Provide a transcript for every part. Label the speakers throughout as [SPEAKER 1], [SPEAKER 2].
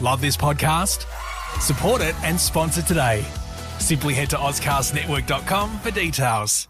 [SPEAKER 1] Love this podcast? Support it and sponsor today. Simply head to ozcastnetwork.com for details.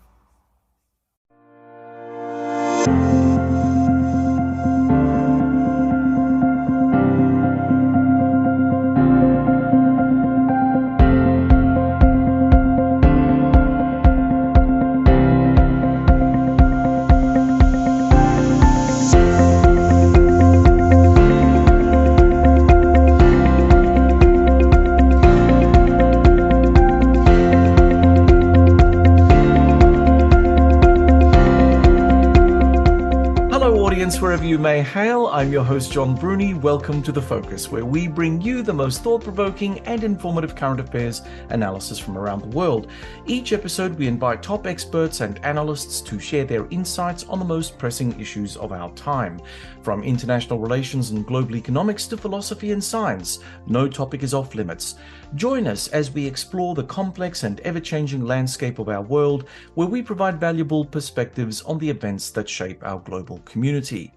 [SPEAKER 2] Wherever you may hail, I'm your host John Bruni. Welcome to The Focus, where we bring you the most thought-provoking and informative current affairs analysis from around the world. Each episode we invite top experts and analysts to share their insights on the most pressing issues of our time. From international relations and global economics to philosophy and science, no topic is off limits. Join us as we explore the complex and ever-changing landscape of our world, where we provide valuable perspectives on the events that shape our global community.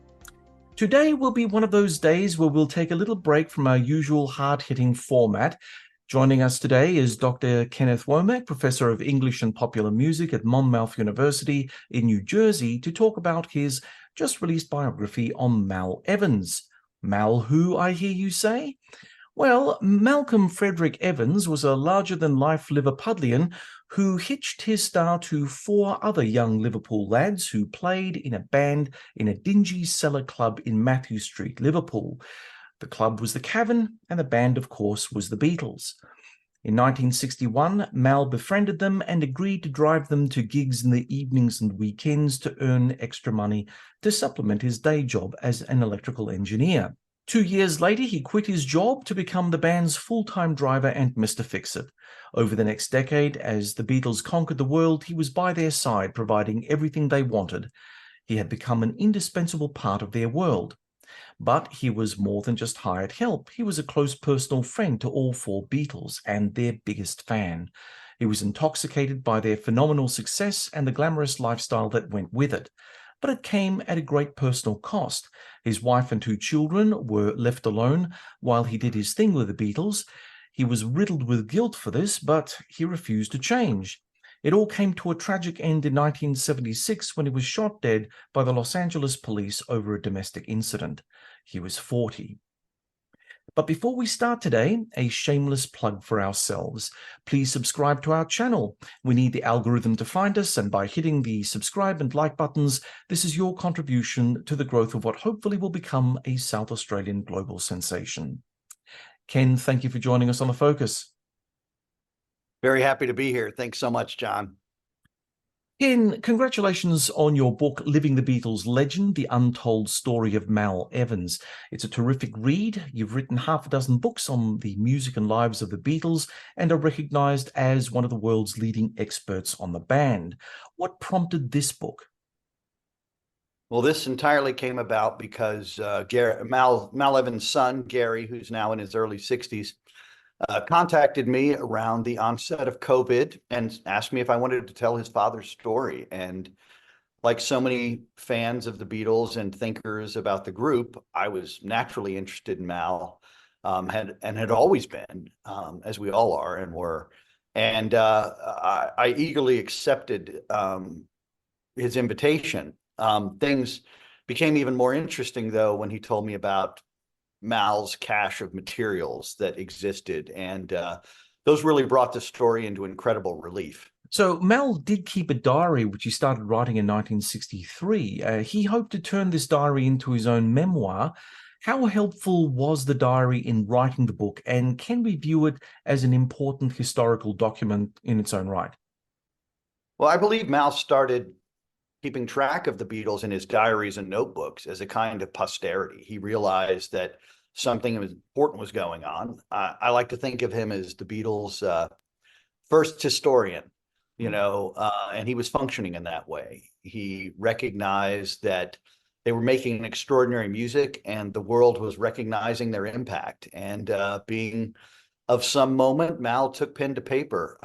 [SPEAKER 2] Today will be one of those days where we'll take a little break from our usual hard-hitting format. Joining us today is Dr. Kenneth Womack, Professor of English and Popular Music at Monmouth University in New Jersey, to talk about his just-released biography on Mal Evans. Mal who, I hear you say? Well, Malcolm Frederick Evans was a larger-than-life Liverpudlian who hitched his star to four other young Liverpool lads who played in a band in a dingy cellar club in Mathew Street, Liverpool. The club was the Cavern, and the band, of course, was the Beatles. In 1961, Mal befriended them and agreed to drive them to gigs in the evenings and weekends to earn extra money to supplement his day job as an electrical engineer. 2 years later, he quit his job to become the band's full-time driver and Mr Fixit. Over the next decade, as the Beatles conquered the world, he was by their side, providing everything they wanted. He had become an indispensable part of their world. But he was more than just hired help. He was a close personal friend to all four Beatles and their biggest fan. He was intoxicated by their phenomenal success and the glamorous lifestyle that went with it. But it came at a great personal cost. His wife and two children were left alone while he did his thing with the Beatles. He was riddled with guilt for this, but he refused to change. It all came to a tragic end in 1976 when he was shot dead by the Los Angeles police over a domestic incident. He was 40. But before we start today, a shameless plug for ourselves. Please subscribe to our channel. We need the algorithm to find us, and by hitting the subscribe and like buttons, this is your contribution to the growth of what hopefully will become a South Australian global sensation. Ken, thank you for joining us on The Focus.
[SPEAKER 3] Very happy to be here. Thanks so much, John.
[SPEAKER 2] Ken, congratulations on your book, Living the Beatles Legend, The Untold Story of Mal Evans. It's a terrific read. You've written half a dozen books on the music and lives of the Beatles and are recognized as one of the world's leading experts on the band. What prompted this book?
[SPEAKER 3] Well, this entirely came about because Mal Evans' son, Gary, who's now in his early 60s, contacted me around the onset of COVID and asked me if I wanted to tell his father's story. And like so many fans of the Beatles and thinkers about the group, I was naturally interested in Mal, had always been, as we all are and were. And I eagerly accepted his invitation. Things became even more interesting, though, when he told me about Mal's cache of materials that existed, and those really brought the story into incredible relief.
[SPEAKER 2] So Mal did keep a diary, which he started writing in 1963. He hoped to turn this diary into his own memoir. How helpful was the diary in writing the book, and can we view it as an important historical document in its own right?
[SPEAKER 3] Well, I believe Mal started keeping track of the Beatles in his diaries and notebooks as a kind of posterity. He realized that something important was going on. I like to think of him as the Beatles' first historian, and he was functioning in that way. He recognized that they were making extraordinary music and the world was recognizing their impact. And being of some moment, Mal took pen to paper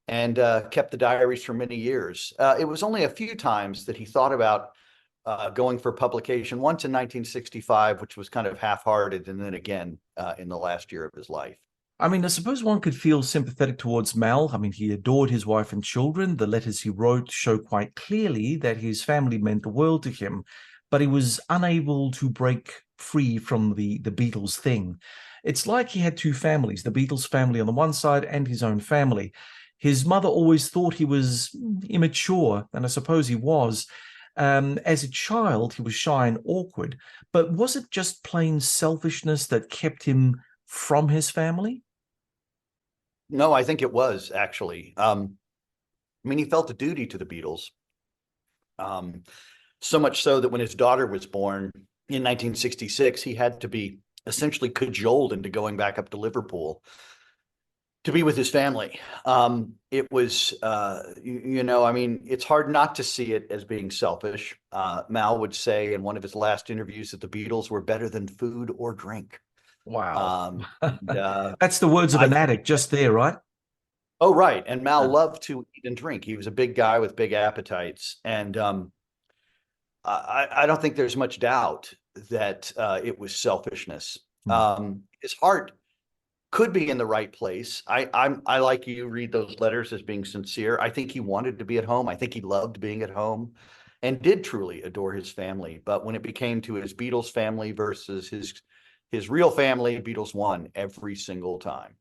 [SPEAKER 3] and kept the diaries for many years. It was only a few times that he thought about going for publication, once in 1965, which was kind of half-hearted, and then again in the last year of his life.
[SPEAKER 2] I mean, I suppose one could feel sympathetic towards Mal. I mean, he adored his wife and children. The letters he wrote show quite clearly that his family meant the world to him, but he was unable to break free from the Beatles thing. It's like he had two families, the Beatles family on the one side and his own family. His mother always thought he was immature, and I suppose he was. As a child, he was shy and awkward, but was it just plain selfishness that kept him from his family?
[SPEAKER 3] No, I think it was actually. I mean, he felt a duty to the Beatles. Um, so much so that when his daughter was born in 1966, he had to be essentially cajoled into going back up to Liverpool to be with his family. It was, I mean, it's hard not to see it as being selfish. Mal would say in one of his last interviews that the Beatles were better than food or drink.
[SPEAKER 2] Wow.
[SPEAKER 3] And,
[SPEAKER 2] That's the words of
[SPEAKER 3] I
[SPEAKER 2] an addict just there, right?
[SPEAKER 3] Oh, right. And Mal
[SPEAKER 2] Yeah.
[SPEAKER 3] loved to eat and drink. He was a big guy with big appetites. And I don't think there's much doubt that it was selfishness.
[SPEAKER 2] Hmm.
[SPEAKER 3] His heart could be in the right place. I like you read those letters as being sincere. I think he wanted to be at home. I think he loved being at home and did truly adore his family. But when it became to his Beatles family versus his real family, Beatles won every single time.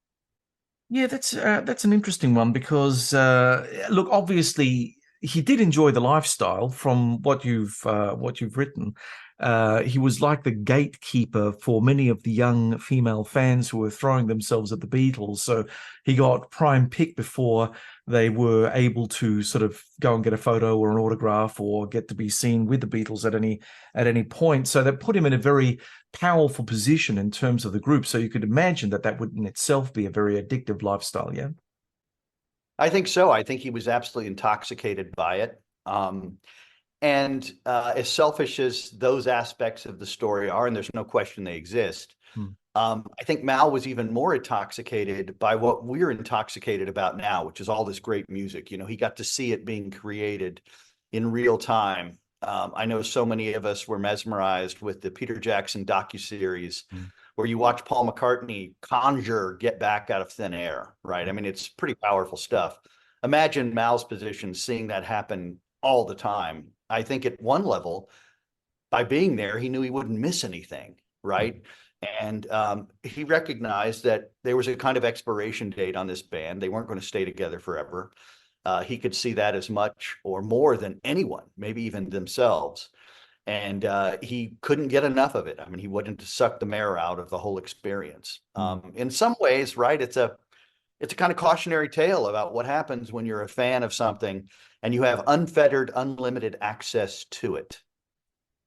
[SPEAKER 2] Yeah, that's an interesting one because look, obviously he did enjoy the lifestyle from what you've written. He was like the gatekeeper for many of the young female fans who were throwing themselves at the Beatles. So he got prime pick before they were able to sort of go and get a photo or an autograph or get to be seen with the Beatles at any point. So that put him in a very powerful position in terms of the group. So you could imagine that that would in itself be a very addictive lifestyle. Yeah.
[SPEAKER 3] I think so. I think he was absolutely intoxicated by it. And as selfish as those aspects of the story are, and there's no question they exist,
[SPEAKER 2] Hmm.
[SPEAKER 3] I think Mal was even more intoxicated by what we're intoxicated about now, which is all this great music. You know, he got to see it being created in real time. I know so many of us were mesmerized with the Peter Jackson docuseries,
[SPEAKER 2] Hmm.
[SPEAKER 3] where you watch Paul McCartney conjure Get Back out of thin air, right? I mean, it's pretty powerful stuff. Imagine Mal's position, seeing that happen all the time. I think at one level, by being there, he knew he wouldn't miss anything, right? And he recognized that there was a kind of expiration date on this band. They weren't going to stay together forever. He could see that as much or more than anyone, maybe even themselves. And he couldn't get enough of it. I mean, he wanted to suck the marrow out of the whole experience.
[SPEAKER 2] Hmm.
[SPEAKER 3] In some ways, right, it's a kind of cautionary tale about what happens when you're a fan of something and you have unfettered, unlimited access to it.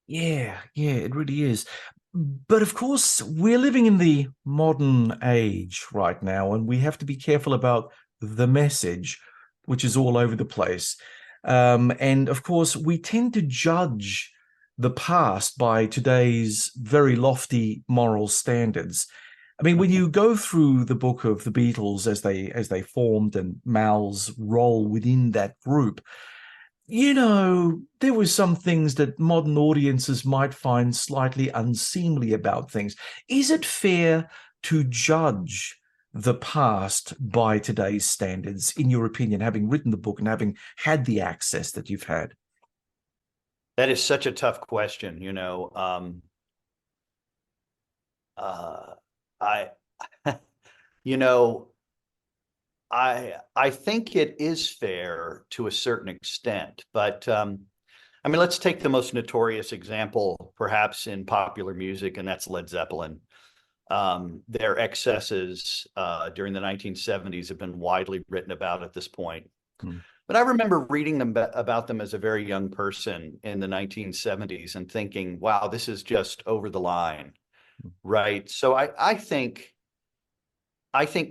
[SPEAKER 2] Yeah, yeah, it really is. But of course, we're living in the modern age right now, and we have to be careful about the message, which is all over the place. And of course, we tend to judge the past by today's very lofty moral standards. I mean, when you go through the book of the Beatles as they formed and Mal's role within that group, there were some things that modern audiences might find slightly unseemly about things. Is it fair to judge the past by today's standards, in your opinion, having written the book and having had the access that you've had?
[SPEAKER 3] That is such a tough question, Uh, I, you know, I think it is fair to a certain extent, but I mean, let's take the most notorious example, perhaps in popular music, and that's Led Zeppelin. Their excesses during the 1970s have been widely written about at this point.
[SPEAKER 2] Hmm.
[SPEAKER 3] But I remember reading about them as a very young person in the 1970s and thinking, wow, this is just over the line, right? So I think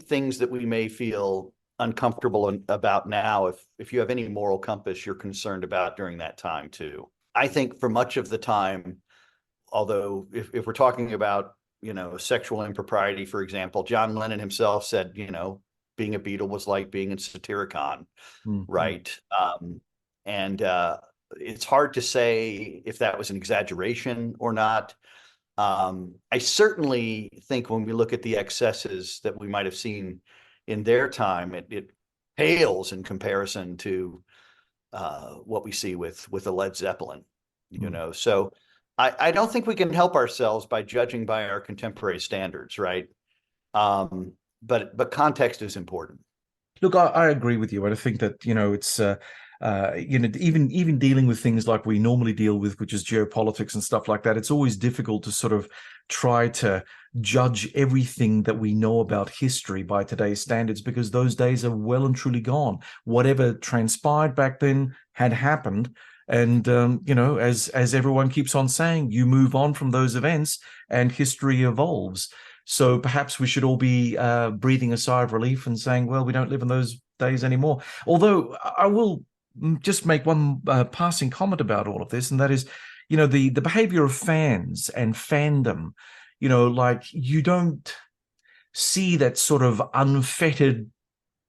[SPEAKER 3] things that we may feel uncomfortable about now, if you have any moral compass, you're concerned about during that time too. I think for much of the time, although if we're talking about, sexual impropriety, for example, John Lennon himself said, being a Beatle was like being in Satyricon,
[SPEAKER 2] Hmm.
[SPEAKER 3] right? And it's hard to say if that was an exaggeration or not. I certainly think when we look at the excesses that we might have seen in their time, it pales in comparison to what we see with a Led Zeppelin, you know. So I don't think we can help ourselves by judging by our contemporary standards, right? But context is important.
[SPEAKER 2] Look, I agree with you. I think that, it's even dealing with things like we normally deal with, which is geopolitics and stuff like that. It's always difficult to sort of try to judge everything that we know about history by today's standards, because those days are well and truly gone. Whatever transpired back then had happened. And, as everyone keeps on saying, you move on from those events and history evolves. So perhaps we should all be breathing a sigh of relief and saying, well, we don't live in those days anymore. Although I will just make one passing comment about all of this, and that is, the behavior of fans and fandom. Like, you don't see that sort of unfettered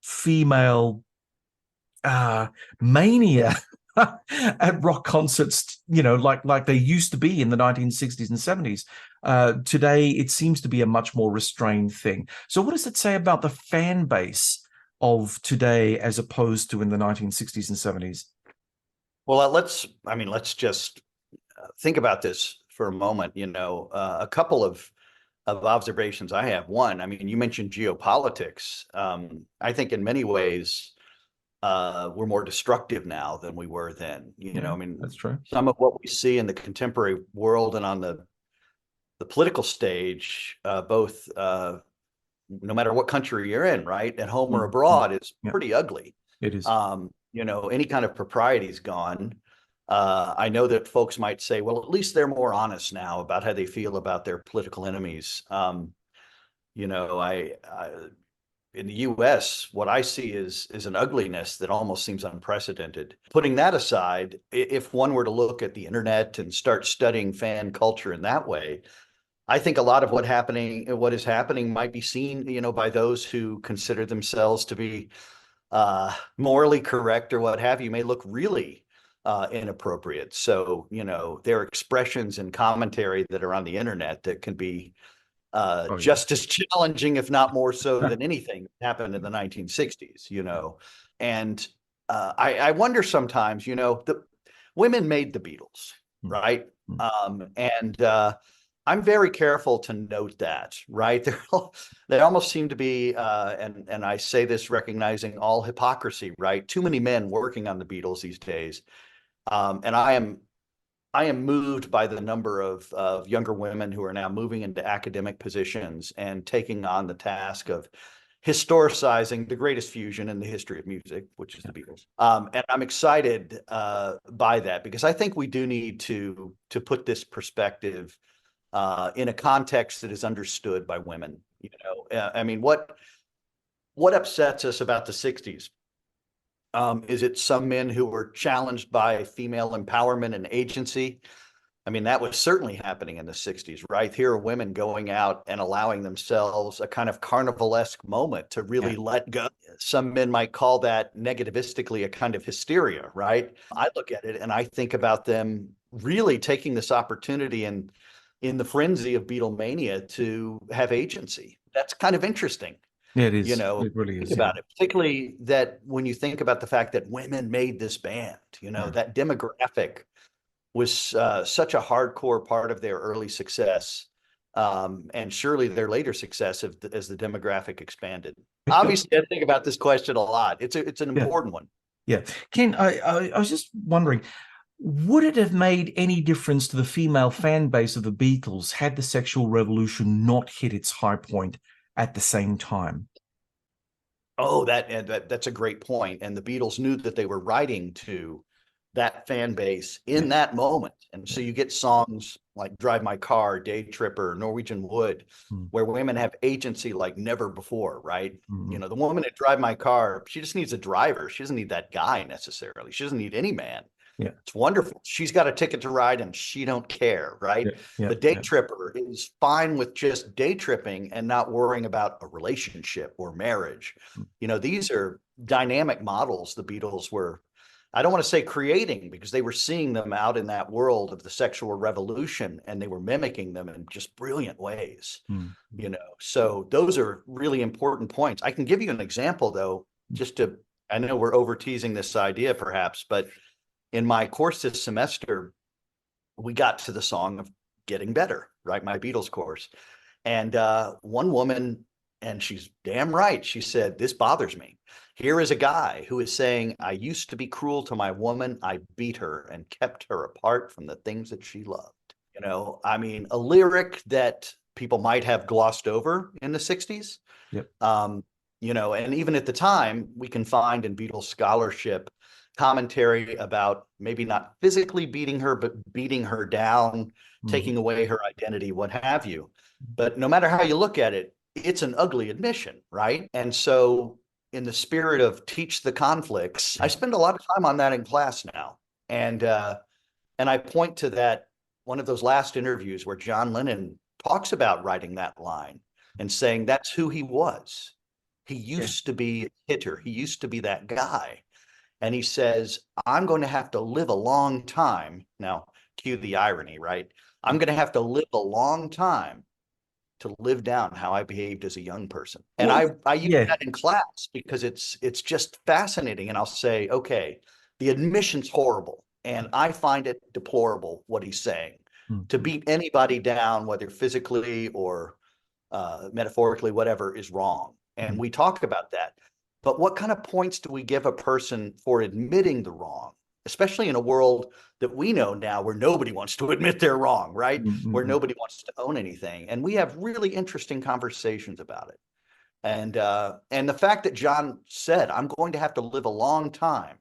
[SPEAKER 2] female mania at rock concerts, like they used to be in the 1960s and 70s. Today, it seems to be a much more restrained thing. So what does it say about the fan base of today as opposed to in the 1960s and 70s?
[SPEAKER 3] Well, let's just think about this for a moment. A couple of observations I have. One, you mentioned geopolitics. I think in many ways, we're more destructive now than we were then.
[SPEAKER 2] That's true.
[SPEAKER 3] Some of what we see in the contemporary world and on the political stage, both no matter what country you're in, right, at home or abroad, is pretty ugly.
[SPEAKER 2] It is.
[SPEAKER 3] Any kind of propriety is gone. I know that folks might say, well, at least they're more honest now about how they feel about their political enemies. In the U.S., what I see is an ugliness that almost seems unprecedented. Putting that aside, if one were to look at the internet and start studying fan culture in that way, I think a lot of what is happening might be seen, by those who consider themselves to be morally correct or what have you, may look really inappropriate. So, there are expressions and commentary that are on the internet that can be just as challenging, if not more so, than anything that happened in the 1960s, And I wonder sometimes, the women made the Beatles, right? I'm very careful to note that, right? They almost seem to be, and I say this recognizing all hypocrisy, right? Too many men working on the Beatles these days. And I am moved by the number of younger women who are now moving into academic positions and taking on the task of historicizing the greatest fusion in the history of music, which is the Beatles. And I'm excited by that, because I think we do need to put this perspective in a context that is understood by women. What upsets us about the 60s? Is it some men who were challenged by female empowerment and agency? That was certainly happening in the 60s, right? Here are women going out and allowing themselves a kind of carnivalesque moment to really let go. Some men might call that negativistically a kind of hysteria, right? I look at it and I think about them really taking this opportunity and in the frenzy of Beatlemania to have agency. That's kind of interesting.
[SPEAKER 2] Yeah, it is. It really is.
[SPEAKER 3] Think about it, particularly that when you think about the fact that women made this band, that demographic was such a hardcore part of their early success, and surely their later success as the demographic expanded. Obviously, I think about this question a lot. It's an important one.
[SPEAKER 2] Yeah. Ken, I was just wondering, would it have made any difference to the female fan base of the Beatles had the sexual revolution not hit its high point at the same time?
[SPEAKER 3] Oh, that's a great point. And the Beatles knew that they were writing to that fan base in that moment. And so you get songs like Drive My Car, Day Tripper, Norwegian Wood, where women have agency like never before, right? The woman at Drive My Car, she just needs a driver. She doesn't need that guy necessarily. She doesn't need any man.
[SPEAKER 2] Yeah.
[SPEAKER 3] It's wonderful. She's got a ticket to ride and she don't care, right? The day tripper is fine with just day tripping and not worrying about a relationship or marriage. These are dynamic models the Beatles were I don't want to say creating, because they were seeing them out in that world of the sexual revolution, and they were mimicking them in just brilliant ways, So those are really important points. I can give you an example, though, I know we're over teasing this idea perhaps, but in my course this semester, we got to the song of Getting Better, right? My Beatles course. And one woman, and she's damn right, she said, "This bothers me. Here is a guy who is saying, I used to be cruel to my woman. I beat her and kept her apart from the things that she loved." I mean, a lyric that people might have glossed over in the 60s.
[SPEAKER 2] Yep.
[SPEAKER 3] And even at the time, we can find in Beatles scholarship commentary about maybe not physically beating her, but beating her down, taking away her identity, what have you. But no matter how you look at it, it's an ugly admission, right? And so in the spirit of teach the conflicts, I spend a lot of time on that in class now. And I point to that, one of those last interviews where John Lennon talks about writing that line and saying that's who he was. He used to be a hitter. He used to be that guy. And he says, I'm going to have to live a long time. Now, cue the irony, right? I'm going to have to live a long time to live down how I behaved as a young person. And I use that in class because it's just fascinating. And I'll say, okay, the admission's horrible. And I find it deplorable what he's saying. To beat anybody down, whether physically or metaphorically, whatever, is wrong. And we talk about that. But what kind of points do we give a person for admitting the wrong, especially in a world that we know now where nobody wants to admit they're wrong, right? Where nobody wants to own anything. And we have really interesting conversations about it. And the fact that John said, I'm going to have to live a long time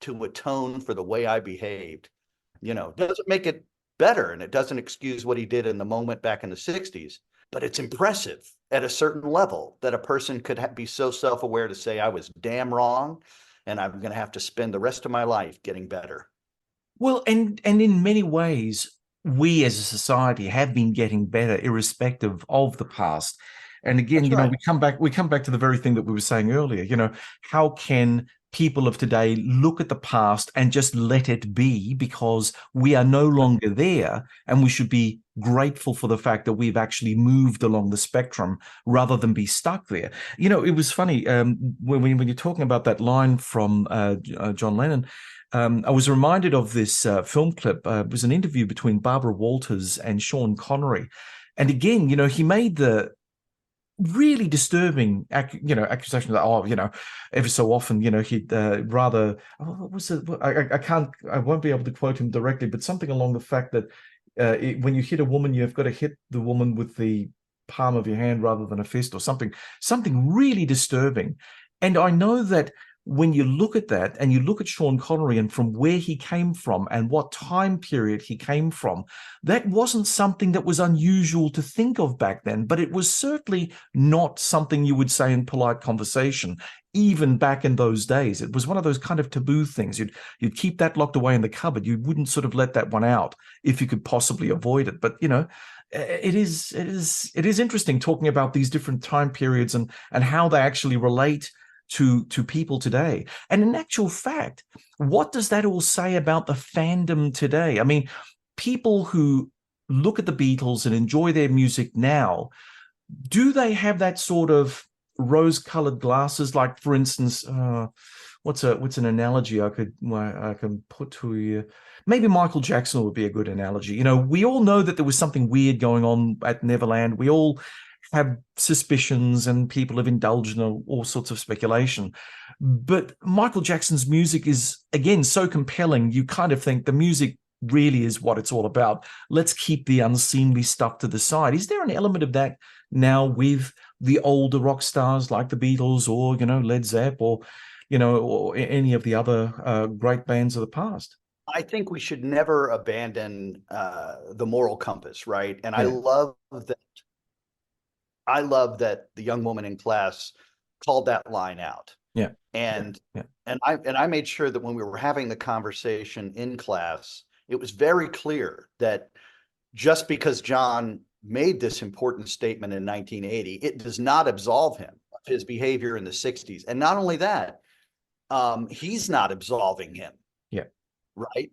[SPEAKER 3] to atone for the way I behaved, doesn't make it better. And it doesn't excuse what he did in the moment back in the 60s. But it's impressive at a certain level that a person could be so self-aware to say, I was damn wrong, and I'm going to have to spend the rest of my life getting better.
[SPEAKER 2] Well, and in many ways, we as a society have been getting better, irrespective of the past. And again,
[SPEAKER 3] That's right.
[SPEAKER 2] we come back to the very thing that we were saying earlier. How can people of today look at the past and just let it be, because we are no longer there, and we should be grateful for the fact that we've actually moved along the spectrum rather than be stuck there. It was funny when you're talking about that line from John Lennon. I was reminded of this film clip. It was an interview between Barbara Walters and Sean Connery. And again, he made the really disturbing, accusation that, every so often, he'd rather, what was it? I won't be able to quote him directly, but something along the fact that when you hit a woman, you've got to hit the woman with the palm of your hand rather than a fist, or something really disturbing. And I know that when you look at that and you look at Sean Connery and from where he came from and what time period he came from, that wasn't something that was unusual to think of back then, but it was certainly not something you would say in polite conversation, even back in those days. It was one of those kind of taboo things. You'd keep that locked away in the cupboard. You wouldn't sort of let that one out if you could possibly avoid it. But, it is interesting talking about these different time periods and how they actually relate to people today. And in actual fact, what does that all say about the fandom today? I mean, people who look at the Beatles and enjoy their music now, do they have that sort of rose-colored glasses? Like, for instance, what's an analogy I can put to you? Maybe Michael Jackson would be a good analogy. We all know that there was something weird going on at Neverland. We all have suspicions and people have indulged in all sorts of speculation. But Michael Jackson's music is, again, so compelling. You kind of think the music really is what it's all about. Let's keep the unseemly stuff to the side. Is there an element of that now with the older rock stars like the Beatles or, Led Zepp or, or any of the other great bands of the past?
[SPEAKER 3] I think we should never abandon the moral compass, right? And
[SPEAKER 2] Yeah.
[SPEAKER 3] I love that the young woman in class called that line out.
[SPEAKER 2] Yeah.
[SPEAKER 3] And
[SPEAKER 2] Yeah.
[SPEAKER 3] I made sure that when we were having the conversation in class, it was very clear that just because John made this important statement in 1980, it does not absolve him of his behavior in the 60s. And not only that, he's not absolving him.
[SPEAKER 2] Yeah.
[SPEAKER 3] Right.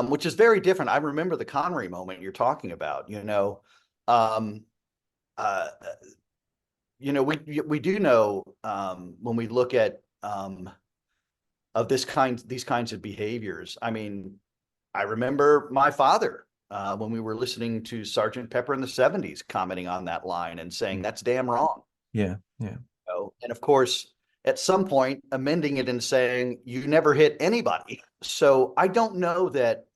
[SPEAKER 3] Which is very different. I remember the Connery moment you're talking about, um, uh, we do know, when we look at, of these kinds of behaviors. I mean, I remember my father, when we were listening to Sergeant Pepper in the 70s, commenting on that line and saying, that's damn wrong.
[SPEAKER 2] Yeah. Yeah.
[SPEAKER 3] And of course, at some point, amending it and saying, you never hit anybody. So I don't know that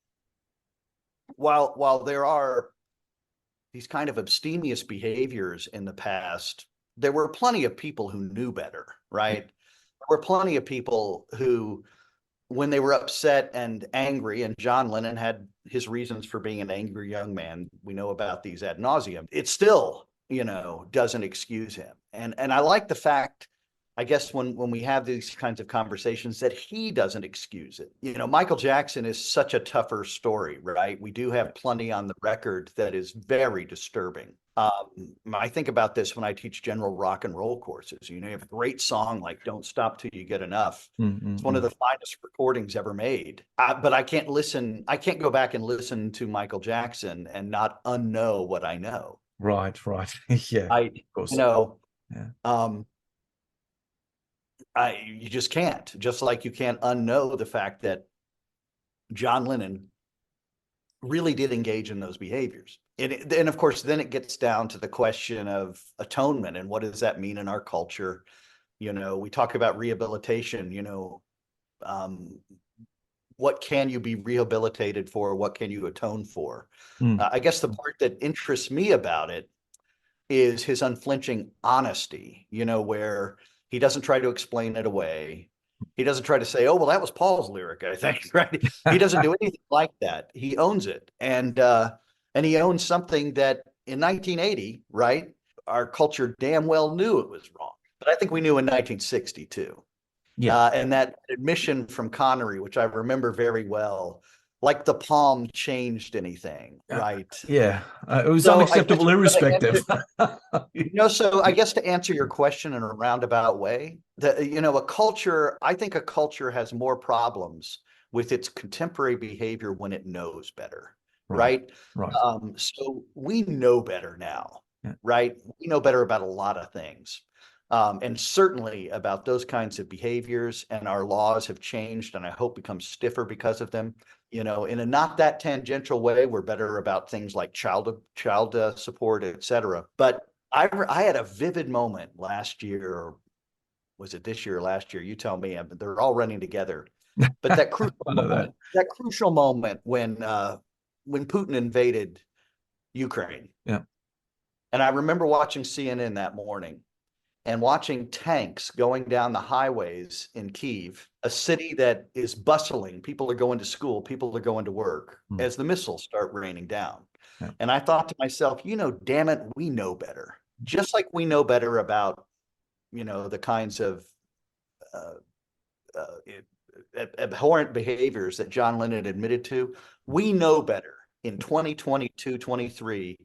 [SPEAKER 3] while there are these kind of abstemious behaviors in the past, there were plenty of people who knew better, right? There were plenty of people who, when they were upset and angry, and John Lennon had his reasons for being an angry young man. We know about these ad nauseum. It still, doesn't excuse him. And I like the fact, I guess, when we have these kinds of conversations, that he doesn't excuse it. Michael Jackson is such a tougher story, right? We do have plenty on the record that is very disturbing. I think about this when I teach general rock and roll courses. You have a great song like "Don't Stop Till You Get Enough." It's one of the finest recordings ever made. But I can't go back and listen to Michael Jackson and not unknow what I know.
[SPEAKER 2] Right. Yeah.
[SPEAKER 3] I,
[SPEAKER 2] Of course.
[SPEAKER 3] Yeah. You just can't. Just like you can't unknow the fact that John Lennon really did engage in those behaviors. And of course, then it gets down to the question of atonement and what does that mean in our culture? We talk about rehabilitation, what can you be rehabilitated for? What can you atone for? I guess the part that interests me about it is his unflinching honesty, where he doesn't try to explain it away. He doesn't try to say, oh, well, that was Paul's lyric, I think, right? He doesn't do anything like that. He owns it. And he owns something that in 1980, right, our culture damn well knew it was wrong. But I think we knew in 1962.
[SPEAKER 2] Yeah.
[SPEAKER 3] And that admission from Connery, which I remember very well, like the palm changed anything, right?
[SPEAKER 2] Yeah. It was unacceptable irrespective.
[SPEAKER 3] So I guess to answer your question in a roundabout way, that, I think a culture has more problems with its contemporary behavior when it knows better, right?
[SPEAKER 2] Right.
[SPEAKER 3] So we know better now,
[SPEAKER 2] Yeah.
[SPEAKER 3] right? We know better about a lot of things. And certainly about those kinds of behaviors, and our laws have changed and I hope become stiffer because of them. In a not that tangential way, we're better about things like child support, et cetera. But I had a vivid moment last year, or was it this year or last year? You tell me. They're all running together. But that crucial moment when Putin invaded Ukraine.
[SPEAKER 2] Yeah.
[SPEAKER 3] And I remember watching CNN that morning and watching tanks going down the highways in Kyiv, a city that is bustling. People are going to school, people are going to work, as the missiles start raining down.
[SPEAKER 2] Yeah.
[SPEAKER 3] And I thought to myself, damn it, we know better. Just like we know better about, the kinds of abhorrent behaviors that John Lennon admitted to, we know better in 2022, 23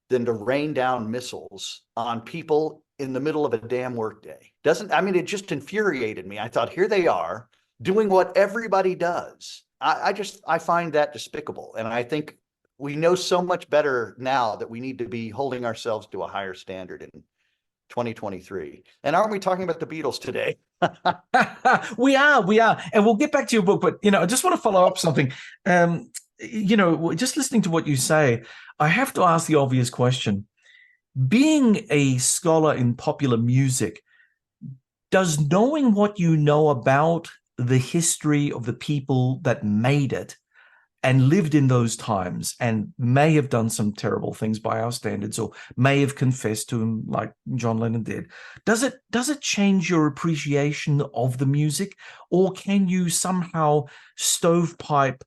[SPEAKER 3] than to rain down missiles on people in the middle of a damn workday. It just infuriated me. I thought, here they are doing what everybody does. I find that despicable. And I think we know so much better now that we need to be holding ourselves to a higher standard in 2023. And aren't we talking about the Beatles today?
[SPEAKER 2] We are. And we'll get back to your book, but, I just want to follow up something. Just listening to what you say, I have to ask the obvious question. Being a scholar in popular music, does knowing what you know about the history of the people that made it and lived in those times and may have done some terrible things by our standards or may have confessed to them like John Lennon did, does it change your appreciation of the music, or can you somehow stovepipe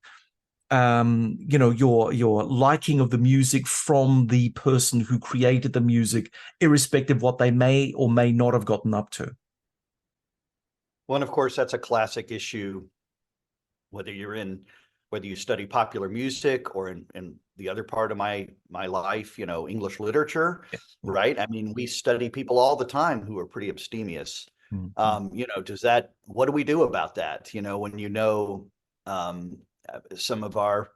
[SPEAKER 2] your liking of the music from the person who created the music, irrespective of what they may or may not have gotten up to?
[SPEAKER 3] Well, and of course, that's a classic issue, whether you study popular music or in the other part of my life, English literature, right? I mean, we study people all the time who are pretty abstemious. What do we do about that? When some of our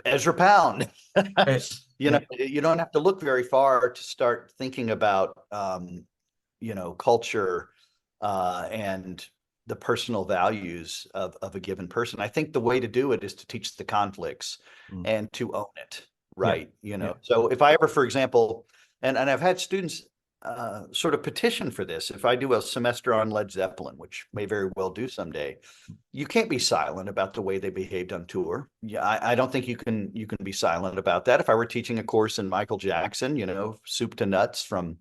[SPEAKER 3] Ezra Pound, you don't have to look very far to start thinking about, culture and the personal values of a given person. I think the way to do it is to teach the conflicts and to own it, right? So if I ever, for example, and I've had students sort of petition for this. If I do a semester on Led Zeppelin, which may very well do someday, you can't be silent about the way they behaved on tour. Yeah, I don't think you can be silent about that. If I were teaching a course in Michael Jackson, soup to nuts from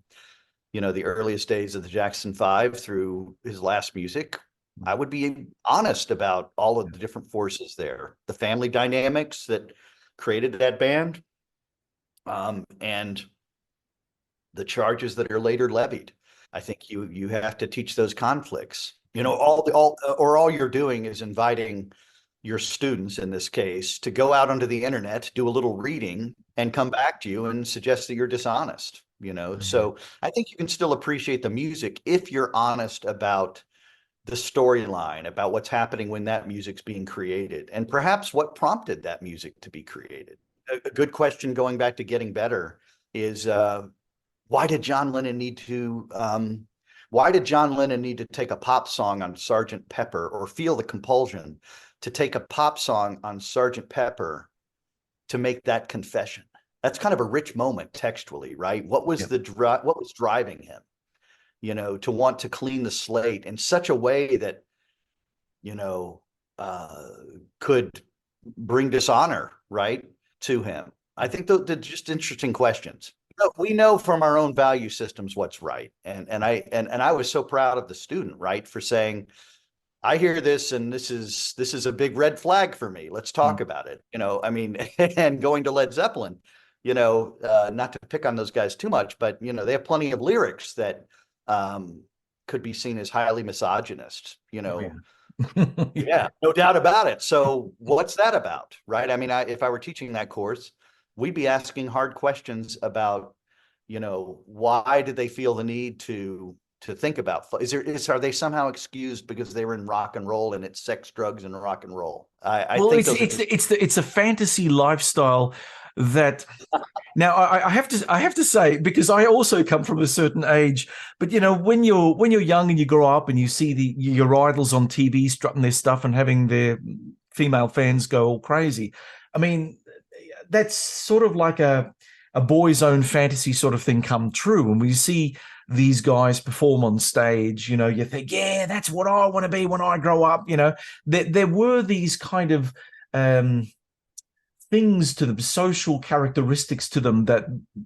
[SPEAKER 3] the earliest days of the Jackson 5 through his last music, I would be honest about all of the different forces there, the family dynamics that created that band, and the charges that are later levied. I think you have to teach those conflicts. All you're doing is inviting your students, in this case, to go out onto the internet, do a little reading, and come back to you and suggest that you're dishonest. So I think you can still appreciate the music if you're honest about the storyline, about what's happening when that music's being created, and perhaps what prompted that music to be created. A good question, going back to Getting Better, is why did John Lennon need to take a pop song on Sgt. Pepper, or feel the compulsion to take a pop song on Sgt. Pepper to make that confession? That's kind of a rich moment textually, right? What was what was driving him, to want to clean the slate in such a way that, could bring dishonor, right, to him? I think they're just interesting questions. We know from our own value systems what's right, and I was so proud of the student, right, for saying, I hear this and this is a big red flag for me. Let's talk about it. And going to Led Zeppelin, not to pick on those guys too much, but they have plenty of lyrics that could be seen as highly misogynist. Yeah, no doubt about it. So what's that about, right? If I were teaching that course, we'd be asking hard questions about, why did they feel the need to think about? Are they somehow excused because they were in rock and roll and it's sex, drugs, and rock and roll?
[SPEAKER 2] It's a fantasy lifestyle that. Now I have to say, because I also come from a certain age, but when you're young and you grow up and you see your idols on TV strutting their stuff and having their female fans go all crazy, that's sort of like a boy's own fantasy sort of thing come true. And when you see these guys perform on stage, you think, yeah, that's what I want to be when I grow up. There were these kind of things to them, social characteristics to them, that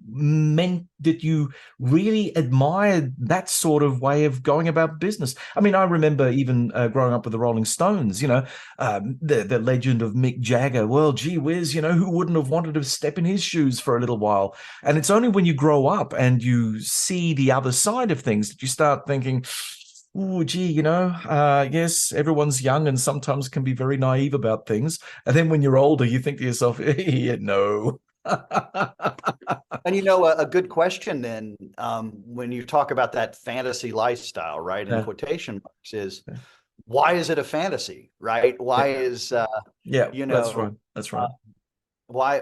[SPEAKER 2] meant that you really admired that sort of way of going about business. I remember even growing up with the Rolling Stones, the legend of Mick Jagger. Well, gee whiz, who wouldn't have wanted to step in his shoes for a little while? And it's only when you grow up and you see the other side of things that you start thinking, oh, gee, yes, everyone's young and sometimes can be very naive about things. And then when you're older, you think to yourself, yeah, no.
[SPEAKER 3] And a good question then, when you talk about that fantasy lifestyle, right, in quotation marks, is why is it a fantasy, right? Why is
[SPEAKER 2] that's right. That's right.
[SPEAKER 3] Why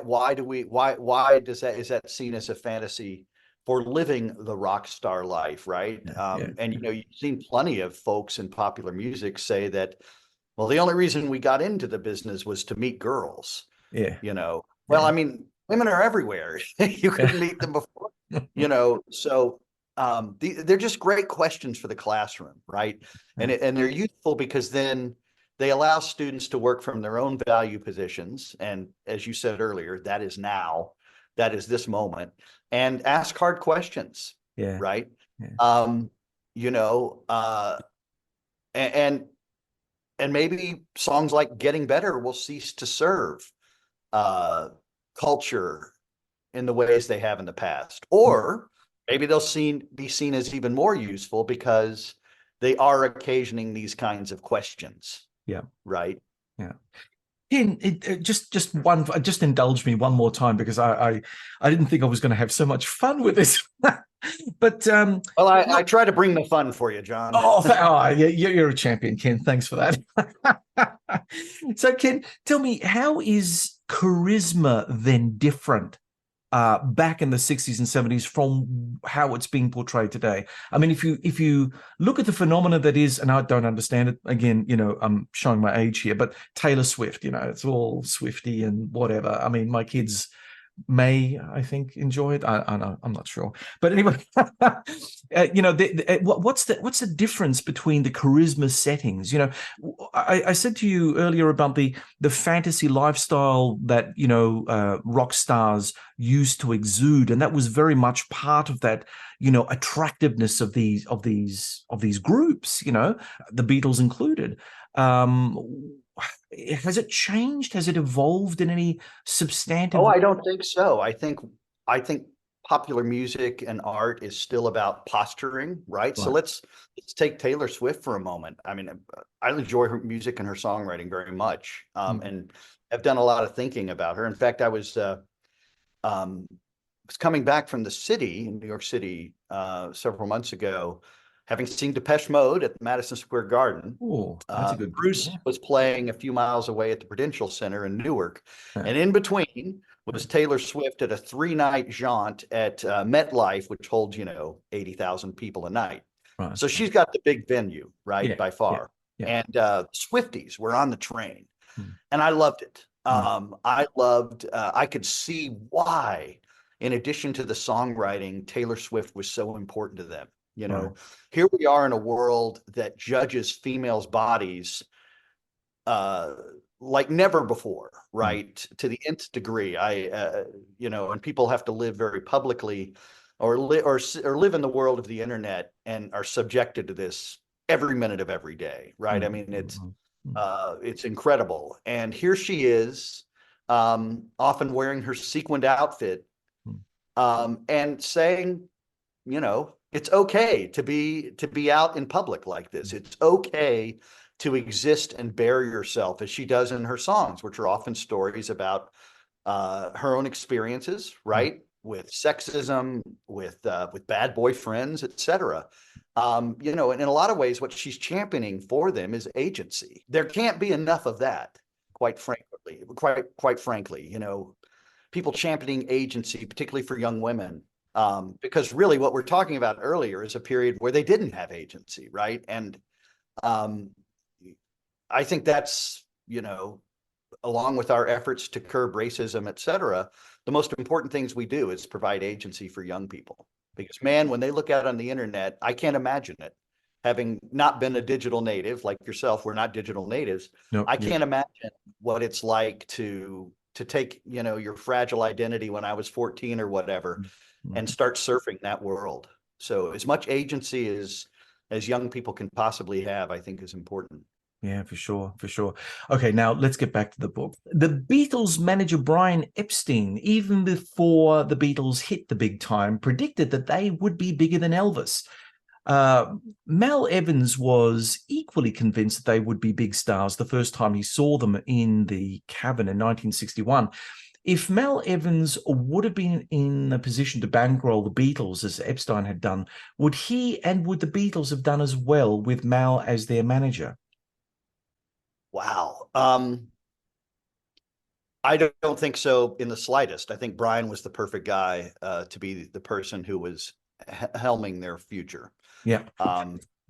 [SPEAKER 3] is that seen as a fantasy for living the rock star life, right? And you've seen plenty of folks in popular music say that, well, the only reason we got into the business was to meet girls. Women are everywhere. You couldn't meet them before, so they're just great questions for the classroom, right? And they're useful because then they allow students to work from their own value positions. And as you said earlier, that is now. That is this moment, and ask hard questions.
[SPEAKER 2] Yeah.
[SPEAKER 3] Right.
[SPEAKER 2] Yeah.
[SPEAKER 3] And maybe songs like Getting Better will cease to serve culture in the ways they have in the past, or maybe they'll be seen as even more useful because they are occasioning these kinds of questions.
[SPEAKER 2] Yeah.
[SPEAKER 3] Right.
[SPEAKER 2] Yeah. Just indulge me one more time, because I didn't think I was going to have so much fun with this. But
[SPEAKER 3] Well, I try to bring the fun for you, John.
[SPEAKER 2] yeah, you're a champion, Ken. Thanks for that. So, Ken, tell me, how is charisma then different back in the 60s and 70s from how it's being portrayed today? I mean, if you look at the phenomena that is, and I don't understand it, again, I'm showing my age here, but Taylor Swift, it's all Swifty and whatever. I mean, my kids may, I think, enjoy it. I know, I'm not sure, but anyway, what's the difference between the charisma settings? I said to you earlier about the fantasy lifestyle that rock stars used to exude, and that was very much part of that attractiveness of these groups, the Beatles included. Has it changed? Has it evolved in any substantive
[SPEAKER 3] Oh,
[SPEAKER 2] way?
[SPEAKER 3] I don't think so. I think popular music and art is still about posturing, right? So
[SPEAKER 2] Right.
[SPEAKER 3] let's take Taylor Swift for a moment. I mean, I enjoy her music and her songwriting very much,
[SPEAKER 2] Mm.
[SPEAKER 3] and I've done a lot of thinking about her. In fact, I was coming back from the city in New York City several months ago, having seen Depeche Mode at the Madison Square Garden.
[SPEAKER 2] Oh, that's a good gig.
[SPEAKER 3] Bruce
[SPEAKER 2] Yeah.
[SPEAKER 3] was playing a few miles away at the Prudential Center in Newark,
[SPEAKER 2] Yeah.
[SPEAKER 3] and in between was Taylor Swift at a 3-night jaunt at MetLife, which holds 80,000 people a night.
[SPEAKER 2] Right.
[SPEAKER 3] So she's got the big venue, right,
[SPEAKER 2] Yeah.
[SPEAKER 3] by
[SPEAKER 2] Yeah.
[SPEAKER 3] far.
[SPEAKER 2] Yeah.
[SPEAKER 3] And Swifties were on the train,
[SPEAKER 2] Mm.
[SPEAKER 3] and I loved it.
[SPEAKER 2] Mm.
[SPEAKER 3] I could see why, in addition to the songwriting, Taylor Swift was so important to them.
[SPEAKER 2] Right.
[SPEAKER 3] Here we are in a world that judges females' bodies uh, like never before,
[SPEAKER 2] Mm.
[SPEAKER 3] right? To the nth degree. And people have to live very publicly, or live in the world of the internet and are subjected to this every minute of every day, right? I
[SPEAKER 2] Mm.
[SPEAKER 3] mean,
[SPEAKER 2] Mm. Mm.
[SPEAKER 3] it's incredible. And here she is, often wearing her sequined outfit,
[SPEAKER 2] Mm.
[SPEAKER 3] and saying, it's okay to be out in public like this. It's okay to exist and bury yourself, as she does in her songs, which are often stories about her own experiences,
[SPEAKER 2] Mm.
[SPEAKER 3] right? With sexism, with bad boyfriends, etc. And in a lot of ways, what she's championing for them is agency. There can't be enough of that, quite frankly. Quite frankly, people championing agency, particularly for young women, because really what we're talking about earlier is a period where they didn't have agency, right? And um, I think that's, along with our efforts to curb racism, et cetera, the most important things we do is provide agency for young people. Because, man, when they look out on the internet, I can't imagine it. Having not been a digital native like yourself, we're not digital natives.
[SPEAKER 2] Nope.
[SPEAKER 3] I
[SPEAKER 2] Yep.
[SPEAKER 3] can't imagine what it's like to take, your fragile identity when I was 14 or whatever,
[SPEAKER 2] Mm.
[SPEAKER 3] and start surfing that world. So as much agency as young people can possibly have, I think, is important.
[SPEAKER 2] Yeah, for sure, for sure. Okay, now let's get back to the book. The Beatles manager Brian Epstein, even before the Beatles hit the big time, predicted that they would be bigger than Elvis. Mal Evans was equally convinced that they would be big stars the first time he saw them in the Cavern in 1961. If Mal Evans would have been in a position to bankroll the Beatles as Epstein had done, would he and would the Beatles have done as well with Mal as their manager?
[SPEAKER 3] Wow. I don't think so in the slightest. I think Brian was the perfect guy to be the person who was helming their future.
[SPEAKER 2] Yeah.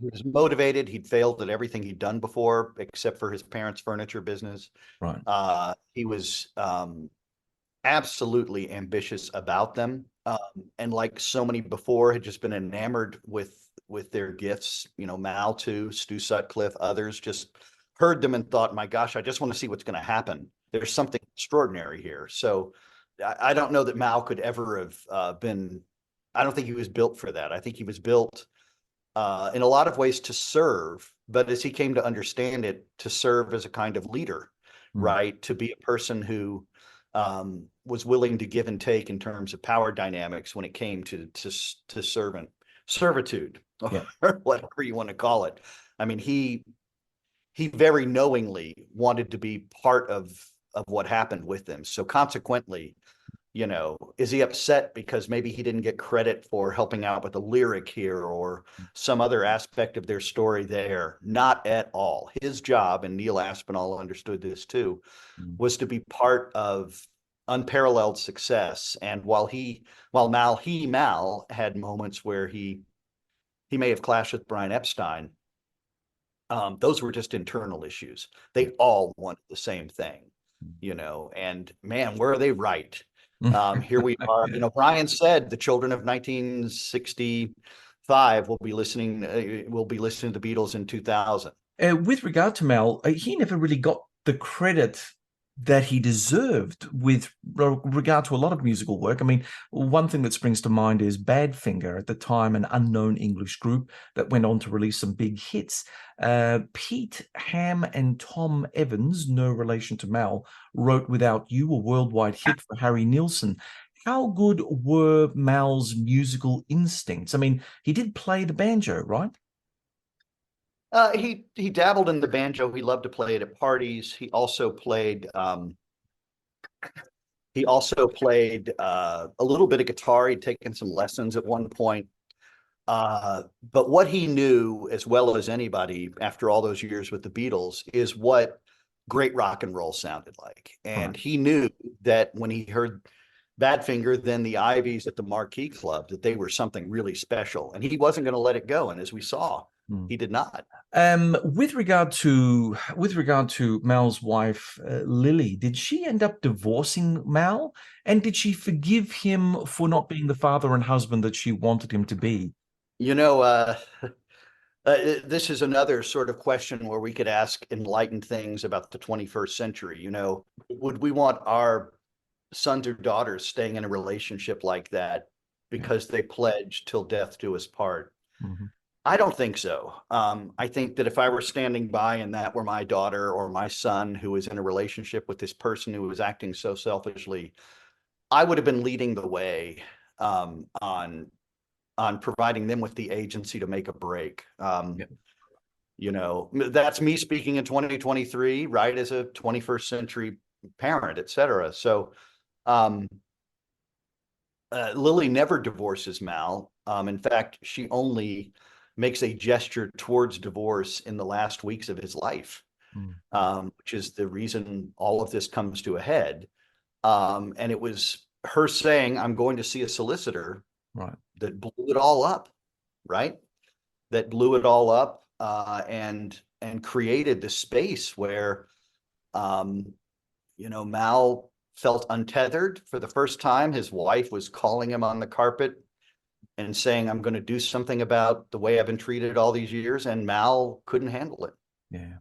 [SPEAKER 3] He was motivated. He'd failed at everything he'd done before, except for his parents' furniture business.
[SPEAKER 2] Right.
[SPEAKER 3] He was absolutely ambitious about them, and like so many before, had just been enamored with their gifts. Mal too, Stu Sutcliffe, others just heard them and thought, "My gosh, I just want to see what's going to happen. There's something extraordinary here." So I don't know that Mal could ever have been. I don't think he was built for that. I think he was built in a lot of ways to serve, but as he came to understand it, to serve as a kind of leader,
[SPEAKER 2] Mm.
[SPEAKER 3] right? To be a person who was willing to give and take in terms of power dynamics when it came to servitude,
[SPEAKER 2] Yeah.
[SPEAKER 3] or whatever you want to call it. I mean, he very knowingly wanted to be part of what happened with them. So consequently, is he upset because maybe he didn't get credit for helping out with a lyric here or some other aspect of their story there? Not at all. His job, and Neil Aspinall understood this too, was to be part of unparalleled success. And while Mal had moments where he may have clashed with Brian Epstein, those were just internal issues. They all wanted the same thing, and man, were they right. Here we are. Brian said the children of 1965 will be listening to the Beatles in 2000.
[SPEAKER 2] With regard to Mal, he never really got the credit that he deserved with regard to a lot of musical work. I mean, one thing that springs to mind is Badfinger, at the time an unknown English group that went on to release some big hits. Pete Ham and Tom Evans, no relation to Mal, wrote Without You, a worldwide hit for Harry Nilsson. How good were Mal's musical instincts? I mean, he did play the banjo, right?
[SPEAKER 3] He dabbled in the banjo. He loved to play it at parties. He also played a little bit of guitar. He'd taken some lessons at one point. But what he knew as well as anybody after all those years with the Beatles is what great rock and roll sounded like. And he knew that when he heard Badfinger, then the Ivies at the Marquee Club, that they were something really special. And he wasn't going to let it go. And as we saw, he did not.
[SPEAKER 2] With regard to Mal's wife, Lily, did she end up divorcing Mal? And did she forgive him for not being the father and husband that she wanted him to be?
[SPEAKER 3] This is another sort of question where we could ask enlightened things about the 21st century. Would we want our sons or daughters staying in a relationship like that because they pledged till death do us part? I don't think so. I think that if I were standing by and that were my daughter or my son who was in a relationship with this person who was acting so selfishly, I would have been leading the way on providing them with the agency to make a break. That's me speaking in 2023, right, as a 21st century parent, et cetera. So Lily never divorces Mal. In fact, she only makes a gesture towards divorce in the last weeks of his life, which is the reason all of this comes to a head. And it was her saying, I'm going to see a solicitor, that blew it all up, right? That blew it all up and created the space where, Mal felt untethered for the first time. His wife was calling him on the carpet and saying, I'm going to do something about the way I've been treated all these years. And Mal couldn't handle it.
[SPEAKER 2] Yeah.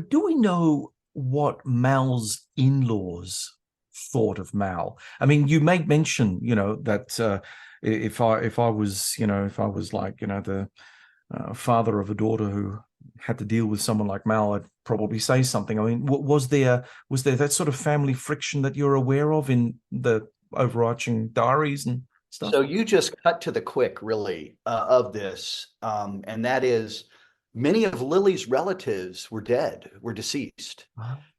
[SPEAKER 2] Do we know what Mal's in-laws thought of Mal? I mean, you make mention, that if I was like, the father of a daughter who had to deal with someone like Mal, I'd probably say something. I mean, was there that sort of family friction that you're aware of in the overarching diaries and stuff?
[SPEAKER 3] So you just cut to the quick, really, of this, and that is many of Lily's relatives were deceased.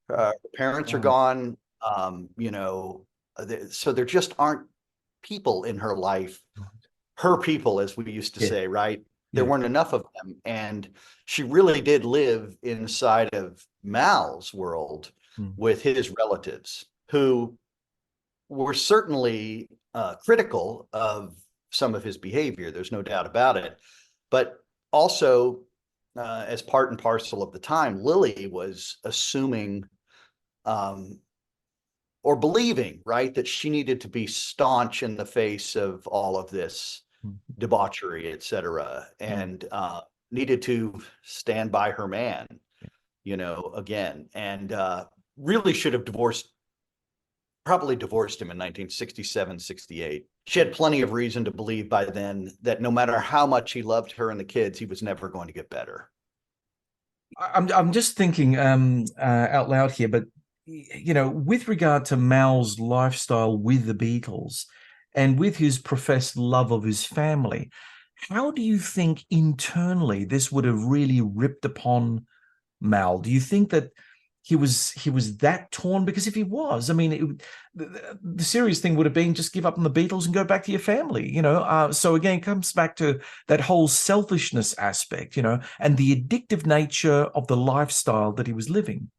[SPEAKER 3] Her parents are gone. So there just aren't people in her life, her people, as we used to say, right? There weren't enough of them. And she really did live inside of Mal's world with his relatives, who were certainly critical of some of his behavior. There's no doubt about it. But also, as part and parcel of the time, Lily was assuming or believing, right, that she needed to be staunch in the face of all of this debauchery, et cetera, and needed to stand by her man, again, and really should have probably divorced him in 1967, 68. She had plenty of reason to believe by then that no matter how much he loved her and the kids, he was never going to get better.
[SPEAKER 2] I'm just thinking out loud here, but with regard to Mal's lifestyle with the Beatles and with his professed love of his family, how do you think internally this would have really ripped upon Mal? Do you think that he was that torn? Because if he was, I mean, the serious thing would have been just give up on the Beatles and go back to your family, So again, it comes back to that whole selfishness aspect, and the addictive nature of the lifestyle that he was living.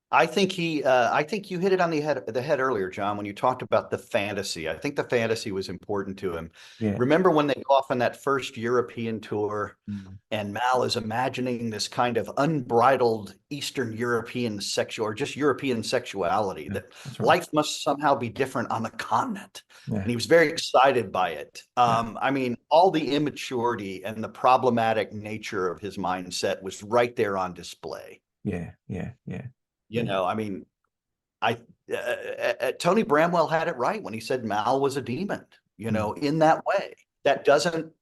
[SPEAKER 3] I think I think you hit it on the head earlier, John, when you talked about the fantasy. I think the fantasy was important to him.
[SPEAKER 2] Yeah.
[SPEAKER 3] Remember when they go off on that first European tour,
[SPEAKER 2] Mm.
[SPEAKER 3] and Mal is imagining this kind of unbridled Eastern European sexual, or just European sexuality,
[SPEAKER 2] Yeah,
[SPEAKER 3] that
[SPEAKER 2] that's right.
[SPEAKER 3] life must somehow be different on the continent.
[SPEAKER 2] Yeah.
[SPEAKER 3] And he was very excited by it.
[SPEAKER 2] Yeah.
[SPEAKER 3] I mean, all the immaturity and the problematic nature of his mindset was right there on display.
[SPEAKER 2] Yeah. Yeah. Yeah.
[SPEAKER 3] I mean, I Tony Bramwell had it right when he said Mal was a demon,
[SPEAKER 2] Mm.
[SPEAKER 3] in that way. That doesn't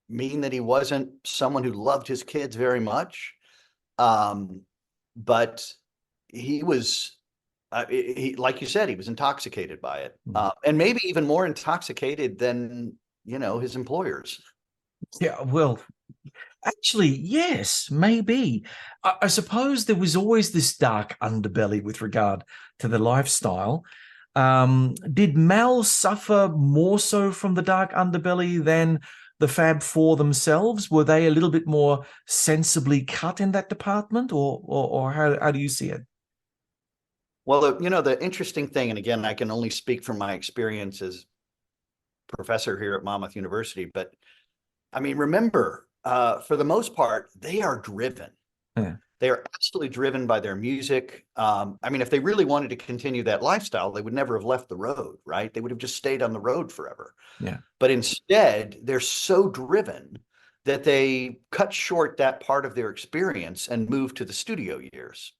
[SPEAKER 3] mean that he wasn't someone who loved his kids very much. But he was, like you said, he was intoxicated by it.
[SPEAKER 2] Mm.
[SPEAKER 3] And maybe even more intoxicated than, his employers.
[SPEAKER 2] Yeah. Well, actually, yes, maybe. I suppose there was always this dark underbelly with regard to the lifestyle. Did Mal suffer more so from the dark underbelly than the Fab Four themselves? Were they a little bit more sensibly cut in that department, or how do you see it?
[SPEAKER 3] Well, the interesting thing, and again, I can only speak from my experience as professor here at Monmouth University, but I mean, remember, for the most part, they are driven.
[SPEAKER 2] Yeah.
[SPEAKER 3] They are absolutely driven by their music. I mean, if they really wanted to continue that lifestyle, they would never have left the road, right? They would have just stayed on the road forever.
[SPEAKER 2] Yeah.
[SPEAKER 3] But instead, they're so driven that they cut short that part of their experience and move to the studio years.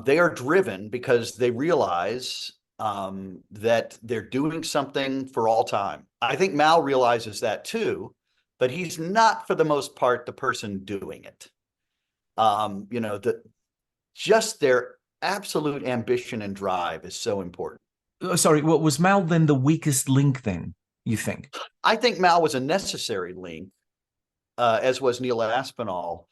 [SPEAKER 3] They are driven because they realize that they're doing something for all time. I think Mal realizes that too, but he's not, for the most part, the person doing it. Just their absolute ambition and drive is so important.
[SPEAKER 2] Sorry, what was Mal then the weakest link then, you think?
[SPEAKER 3] I think Mal was a necessary link, as was Neil Aspinall,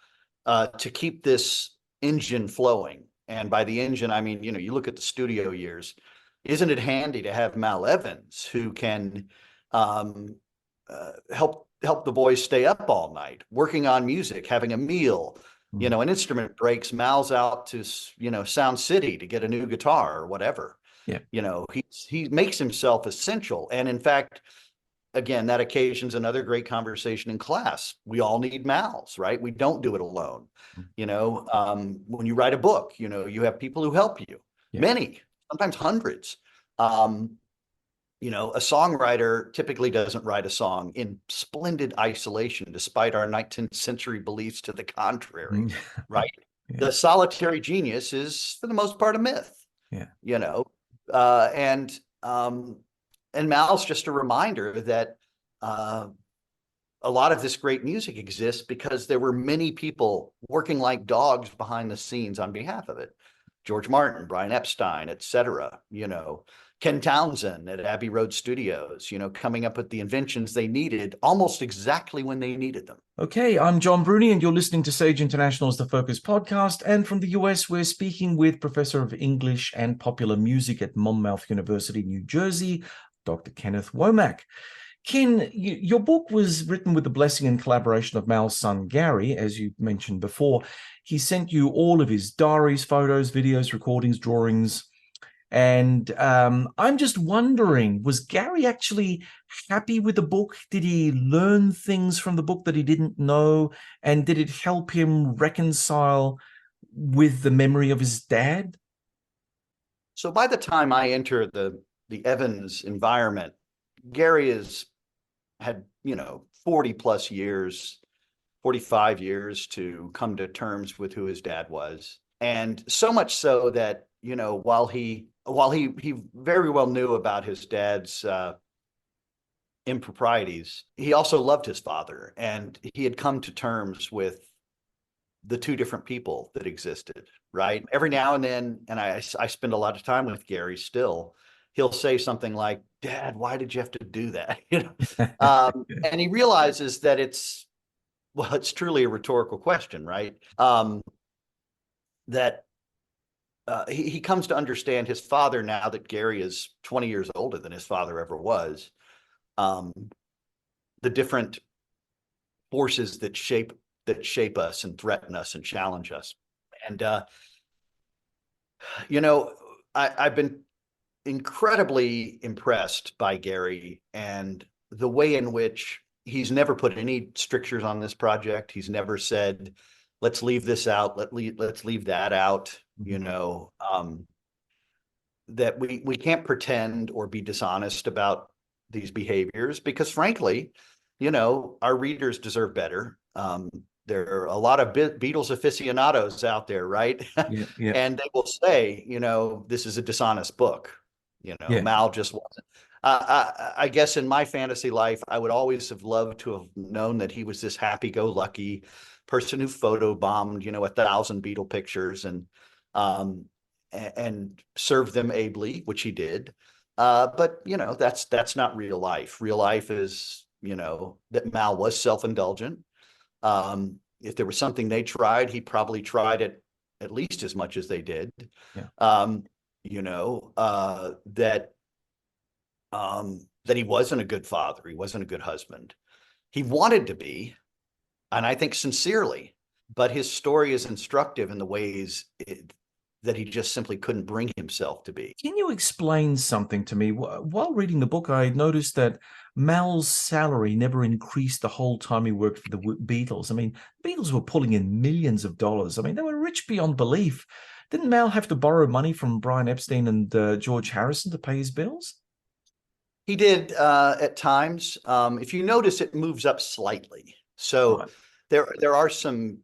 [SPEAKER 3] to keep this engine flowing. And by the engine, I mean, you look at the studio years. Isn't it handy to have Mal Evans, who can help the boys stay up all night, working on music, having a meal, an instrument breaks, Mal's out to, Sound City to get a new guitar or whatever.
[SPEAKER 2] Yeah.
[SPEAKER 3] He makes himself essential. And in fact, again, that occasions another great conversation in class. We all need Mals, right? We don't do it alone. When you write a book, you have people who help you,
[SPEAKER 2] Yeah.
[SPEAKER 3] many, sometimes hundreds. A songwriter typically doesn't write a song in splendid isolation, despite our 19th century beliefs to the contrary, right?
[SPEAKER 2] Yeah.
[SPEAKER 3] The solitary genius is, for the most part, a myth.
[SPEAKER 2] Yeah.
[SPEAKER 3] And Mal's just a reminder that a lot of this great music exists because there were many people working like dogs behind the scenes on behalf of it. George Martin, Brian Epstein, et cetera, Ken Townsend at Abbey Road Studios, coming up with the inventions they needed almost exactly when they needed them.
[SPEAKER 2] Okay, I'm John Bruni, and you're listening to Sage International's The Focus podcast. And from the US, we're speaking with Professor of English and Popular Music at Monmouth University, New Jersey, Dr. Kenneth Womack. Ken, your book was written with the blessing and collaboration of Mal's son, Gary, as you mentioned before. He sent you all of his diaries, photos, videos, recordings, drawings. And I'm just wondering, was Gary actually happy with the book? Did he learn things from the book that he didn't know? And did it help him reconcile with the memory of his dad?
[SPEAKER 3] So by the time I enter the Evans environment, Gary had 40 plus years, 45 years to come to terms with who his dad was. And so much so that, while he very well knew about his dad's improprieties, he also loved his father, and he had come to terms with the two different people that existed, right? Every now and then, and I spend a lot of time with Gary still, he'll say something like, "Dad, why did you have to do that?" And he realizes that it's truly a rhetorical question, right? That he comes to understand his father now that Gary is 20 years older than his father ever was. Um, the different forces that shape us and threaten us and challenge us. And you know, I've been incredibly impressed by Gary and the way in which he's never put any strictures on this project. He's never said, let's leave this out, let's leave that out, you know, that we can't pretend or be dishonest about these behaviors because frankly, you know, our readers deserve better. There are a lot of Beatles aficionados out there, right?
[SPEAKER 2] Yeah, yeah,
[SPEAKER 3] And they will say, you know, this is a dishonest book. You know,
[SPEAKER 2] yeah.
[SPEAKER 3] Mal just wasn't. I guess in my fantasy life, I would always have loved to have known that he was this happy-go-lucky person who photobombed, you know, 1,000 Beatle pictures and served them ably, which he did. But you know, that's not real life. Real life is, you know, that Mal was self-indulgent. If there was something they tried, he probably tried it at least as much as they did.
[SPEAKER 2] Yeah.
[SPEAKER 3] You know, that he wasn't a good father. He wasn't a good husband. He wanted to be, and I think sincerely, but his story is instructive in the ways that he just simply couldn't bring himself to be.
[SPEAKER 2] Can you explain something to me? While reading the book, I noticed that Mal's salary never increased the whole time he worked for the Beatles. I mean, the Beatles were pulling in millions of dollars. I mean, they were rich beyond belief. Didn't Mal have to borrow money from Brian Epstein and George Harrison to pay his bills?
[SPEAKER 3] He did at times. If you notice, it moves up slightly. So
[SPEAKER 2] Right.
[SPEAKER 3] there are some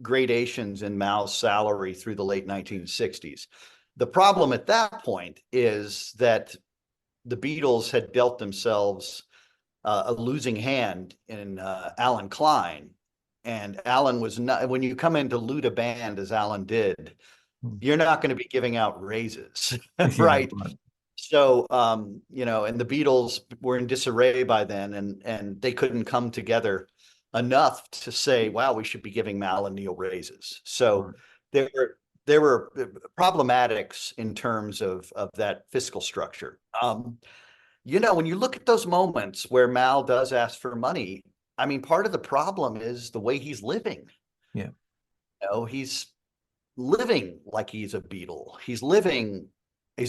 [SPEAKER 3] gradations in Mal's salary through the late 1960s. The problem at that point is that the Beatles had dealt themselves a losing hand in Alan Klein. And Alan was not, when you come in to loot a band as Alan did, you're not going to be giving out raises,
[SPEAKER 2] Yeah,
[SPEAKER 3] right?
[SPEAKER 2] right.
[SPEAKER 3] So, you know, and the Beatles were in disarray by then, and they couldn't come together enough to say, wow, we should be giving Mal and Neil raises. So
[SPEAKER 2] Right.
[SPEAKER 3] there were problematics in terms of that fiscal structure. You know, when you look at those moments where Mal does ask for money, I mean, part of the problem is the way he's living.
[SPEAKER 2] Yeah.
[SPEAKER 3] You know, he's living like he's a Beatle. He's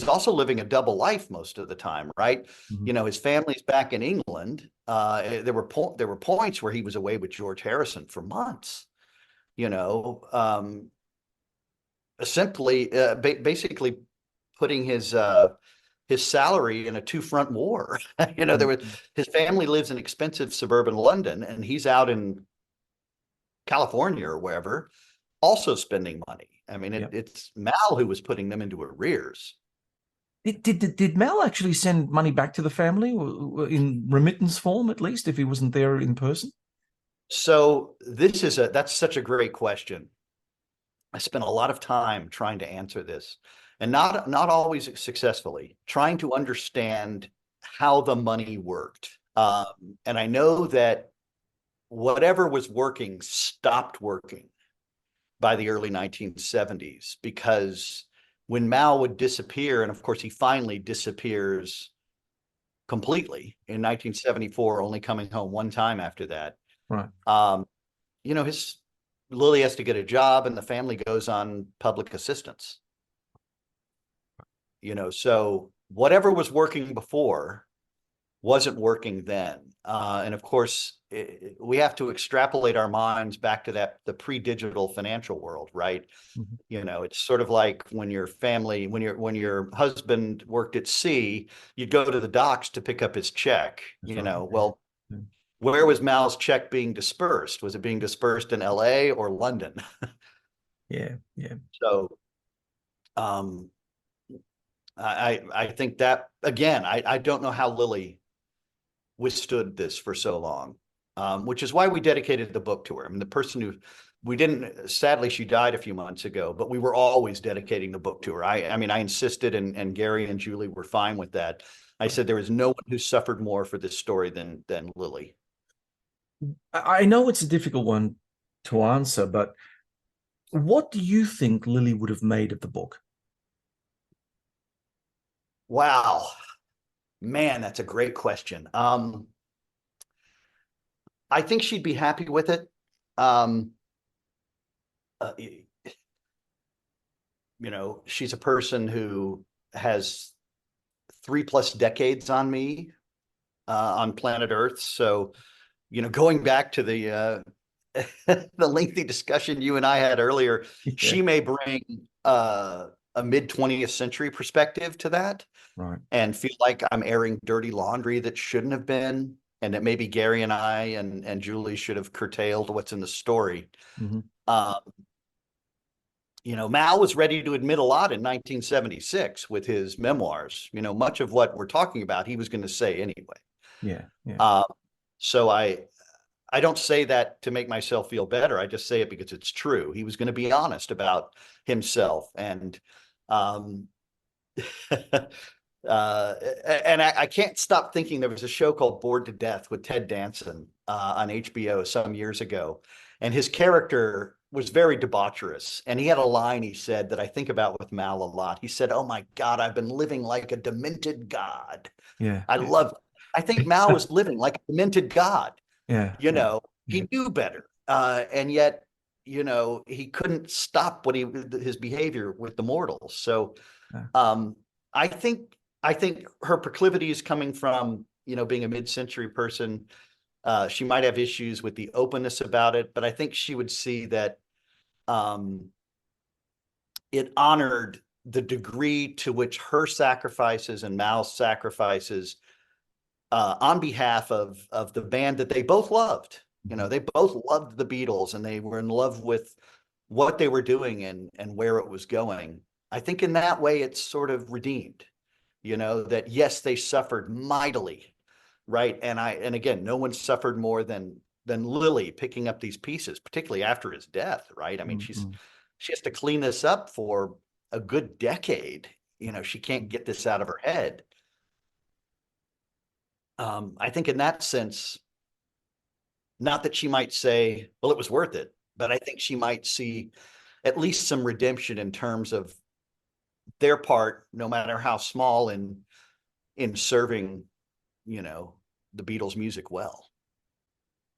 [SPEAKER 3] also living a double life most of the time, right?
[SPEAKER 2] Mhm.
[SPEAKER 3] You know, his family's back in England. There were points where he was away with George Harrison for months. You know, simply basically putting his salary in a two-front war. You know,
[SPEAKER 2] Mhm.
[SPEAKER 3] his family lives in expensive suburban London, and he's out in California or wherever, also spending money. I mean,
[SPEAKER 2] Yeah.
[SPEAKER 3] it's Mal who was putting them into arrears.
[SPEAKER 2] Did Mal actually send money back to the family in remittance form, at least, if he wasn't there in person?
[SPEAKER 3] So that's such a great question. I spent a lot of time trying to answer this, and not always successfully, trying to understand how the money worked. And I know that whatever was working stopped working by the early 1970s because when Mao would disappear, and of course he finally disappears completely in 1974, only coming home one time after that.
[SPEAKER 2] Right.
[SPEAKER 3] You know, Lily has to get a job and the family goes on public assistance. You know, so whatever was working before wasn't working then. And of course, we have to extrapolate our minds back to the pre-digital financial world, right?
[SPEAKER 2] Mhm.
[SPEAKER 3] You know, it's sort of like when your husband worked at sea, you'd go to the docks to pick up his check.
[SPEAKER 2] That's
[SPEAKER 3] You
[SPEAKER 2] right.
[SPEAKER 3] know, well,
[SPEAKER 2] Yeah.
[SPEAKER 3] where was Mal's check being dispersed? Was it being dispersed in LA or London?
[SPEAKER 2] Yeah. Yeah.
[SPEAKER 3] So um, I think that again, I don't know how Lily withstood this for so long, which is why we dedicated the book to her. I mean, the person who we didn't, sadly, she died a few months ago, but we were always dedicating the book to her. I mean, I insisted, and Gary and Julie were fine with that. I said there is no one who suffered more for this story than Lily.
[SPEAKER 2] I know it's a difficult one to answer, but what do you think Lily would have made of the book?
[SPEAKER 3] Wow, man, that's a great question. I think she'd be happy with it. Um, you know, she's a person who has 3+ decades on me, on planet Earth. So, you know, going back to the the lengthy discussion you and I had earlier,
[SPEAKER 2] Yeah.
[SPEAKER 3] she may bring a mid 20th century perspective to that
[SPEAKER 2] Right.
[SPEAKER 3] and feel like I'm airing dirty laundry that shouldn't have been, and that maybe Gary and I and Julie should have curtailed what's in the story.
[SPEAKER 2] Hmm.
[SPEAKER 3] Um, you know, Mal was ready to admit a lot in 1976 with his memoirs. You know, much of what we're talking about, he was going to say anyway.
[SPEAKER 2] Yeah. Yeah.
[SPEAKER 3] Uh, so I don't say that to make myself feel better. I just say it because it's true. He was going to be honest about himself, and um, I can't stop thinking there was a show called Bored to Death with Ted Danson on HBO some years ago, and his character was very debaucherous. And he had a line he said that I think about with Mal a lot. He said, "Oh my God, I've been living like a demented god."
[SPEAKER 2] Yeah.
[SPEAKER 3] I
[SPEAKER 2] Yeah.
[SPEAKER 3] love. I think Mal was living like a demented god.
[SPEAKER 2] Yeah.
[SPEAKER 3] You
[SPEAKER 2] Yeah.
[SPEAKER 3] know,
[SPEAKER 2] Yeah.
[SPEAKER 3] he knew better, and yet, you know, he couldn't stop what his behavior with the mortals. So
[SPEAKER 2] Yeah.
[SPEAKER 3] um, I think I think her proclivity is coming from, you know, being a mid-century person. She might have issues with the openness about it, but I think she would see that um, it honored the degree to which her sacrifices and Mal's sacrifices on behalf of the band that they both loved. You know, they both loved the Beatles and they were in love with what they were doing and where it was going. I think in that way it's sort of redeemed, you know, that yes, they suffered mightily, right? And again, no one suffered more than Lily picking up these pieces, particularly after his death, right? I mean,
[SPEAKER 2] Mm-hmm.
[SPEAKER 3] she has to clean this up for a good decade. You know, she can't get this out of her head. I think in that sense, not that she might say, well, it was worth it, but I think she might see at least some redemption in terms of their part, no matter how small, in serving, you know, the Beatles music well.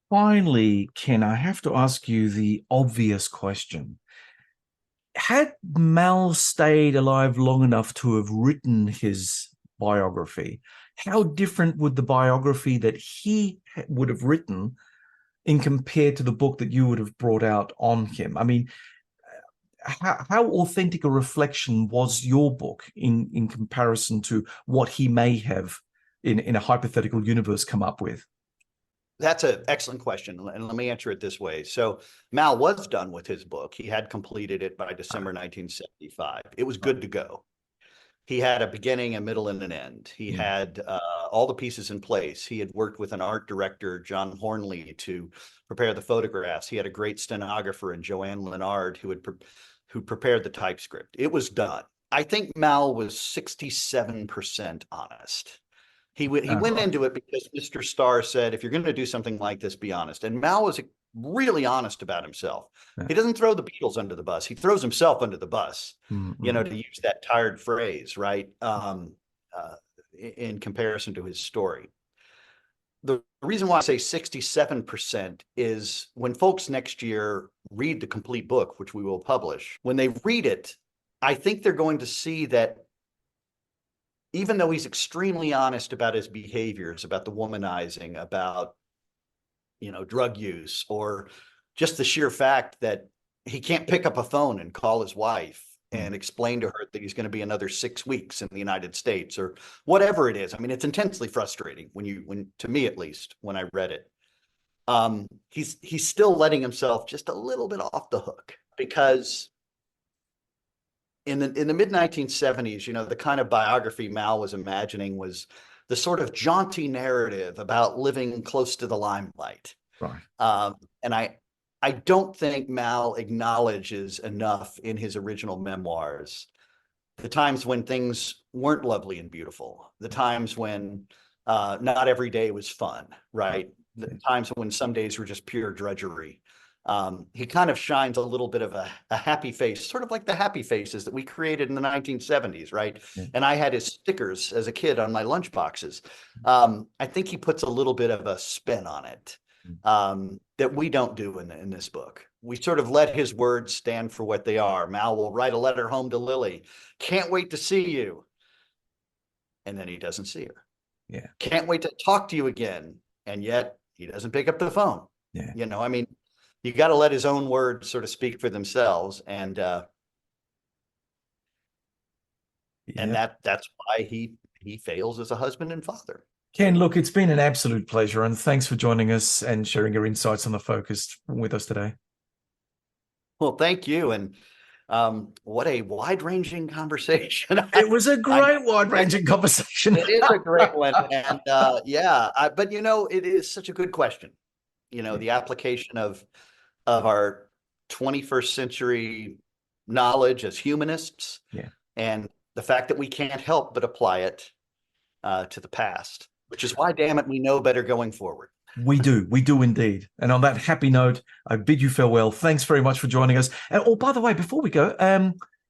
[SPEAKER 2] Finally, Ken, I have to ask you the obvious question. Had Mal stayed alive long enough to have written his biography, how different would the biography that he would have written in compared to the book that you would have brought out on him? I mean, how authentic a reflection was your book in comparison to what he may have in a hypothetical universe come up with?
[SPEAKER 3] That's an excellent question. And let me answer it this way. So Mal was done with his book. He had completed it by December 1975. It was good to go. He had a beginning, a middle, and an end. He
[SPEAKER 2] Mm.
[SPEAKER 3] had all the pieces in place. He had worked with an art director, John Hornley, to prepare the photographs. He had a great stenographer in Joanne Leonard who prepared the typescript. It was done. I think Mal was 67% honest. He went
[SPEAKER 2] Right.
[SPEAKER 3] into it because Mr. Starr said, if you're going to do something like this, be honest. And Mal was really honest about himself.
[SPEAKER 2] Yeah.
[SPEAKER 3] He doesn't throw the Beatles under the bus. He throws himself under the bus, you know,
[SPEAKER 2] Mm-mm.
[SPEAKER 3] to use that tired phrase, right? In comparison to his story. The reason why I say 67% is when folks next year read the complete book, which we will publish, when they read it, I think they're going to see that even though he's extremely honest about his behaviors, about the womanizing, about, you know, drug use, or just the sheer fact that he can't pick up a phone and call his wife
[SPEAKER 2] Mm.
[SPEAKER 3] and explain to her that he's going to be another 6 weeks in the United States or whatever it is. I mean, it's intensely frustrating when to me at least, when I read it. He's still letting himself just a little bit off the hook because in the mid 1970s, you know, the kind of biography Mal was imagining was the sort of jaunty narrative about living close to the limelight.
[SPEAKER 2] Right.
[SPEAKER 3] And I don't think Mal acknowledges enough in his original memoirs the times when things weren't lovely and beautiful, the times when not every day was fun,
[SPEAKER 2] Right.
[SPEAKER 3] right? The
[SPEAKER 2] Yeah.
[SPEAKER 3] times when some days were just pure drudgery. he kind of shines a little bit of a happy face, sort of like the happy faces that we created in the 1970s, right?
[SPEAKER 2] Yeah.
[SPEAKER 3] And I had his stickers as a kid on my lunch boxes. I think he puts a little bit of a spin on it that we don't do in this book. We sort of let his words stand for what they are. Mal will write a letter home to Lily. Can't wait to see you. And then he doesn't see her.
[SPEAKER 2] Yeah.
[SPEAKER 3] Can't wait to talk to you again. And yet he doesn't pick up the phone.
[SPEAKER 2] Yeah.
[SPEAKER 3] You know, I mean, you got to let his own words sort of speak for themselves. And that's why he fails as a husband and father.
[SPEAKER 2] Ken, look, it's been an absolute pleasure, and thanks for joining us and sharing your insights on the Focus with us today.
[SPEAKER 3] Well, thank you. And what a wide-ranging conversation.
[SPEAKER 2] It was a great wide-ranging conversation.
[SPEAKER 3] It is a great one. And but you know, it is such a good question. You know, the application of our 21st century knowledge as humanists, and the fact that we can't help but apply it to the past, which is why, damn it, we know better going forward. We do indeed. And on that happy note, I bid you farewell. Thanks very much for joining us. Oh, by the way, before we go,